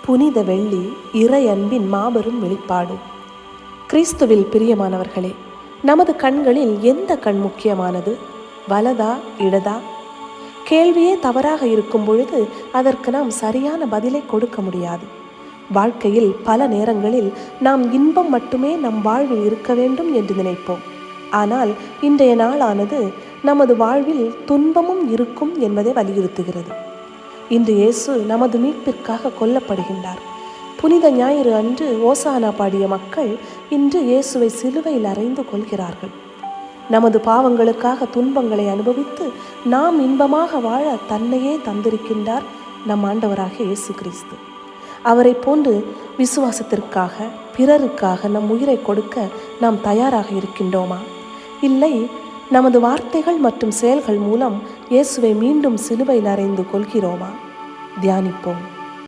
புனித வெள்ளி இறை அன்பின் மாபெரும் வெளிப்பாடு. கிறிஸ்துவில் பிரியமானவர்களே, நமது கண்களில் எந்த கண் முக்கியமானது? வலதா இடதா? கேள்வியே தவறாக இருக்கும் பொழுது அதற்கு நாம் சரியான பதிலை கொடுக்க முடியாது. வாழ்க்கையில் பல நேரங்களில் நாம் இன்பம் மட்டுமே நம் வாழ்வில் இருக்க வேண்டும் என்று நினைப்போம். ஆனால் இன்றைய நாளானது நமது வாழ்வில் துன்பமும் இருக்கும் என்பதை வலியுறுத்துகிறது. இன்று இயேசு நமது மீட்பிற்காக கொல்லப்படுகின்றார். புனித ஞாயிறு அன்று ஓசானா பாடிய மக்கள் இன்று இயேசுவை சிலுவையில் அறைந்து கொள்கிறார்கள். நமது பாவங்களுக்காக துன்பங்களை அனுபவித்து நாம் இன்பமாக வாழ தன்னையே தந்திருக்கின்றார் நம் ஆண்டவராகிய இயேசு கிறிஸ்து. அவரை போன்று விசுவாசத்திற்காக, பிறருக்காக நம் உயிரை கொடுக்க நாம் தயாராக இருக்கின்றோமா? இல்லை, நமது வார்த்தைகள் மற்றும் செயல்கள் மூலம் இயேசுவை மீண்டும் சிலுவையில் அறைந்து கொள்கிறோமா? தியானிப்போம்.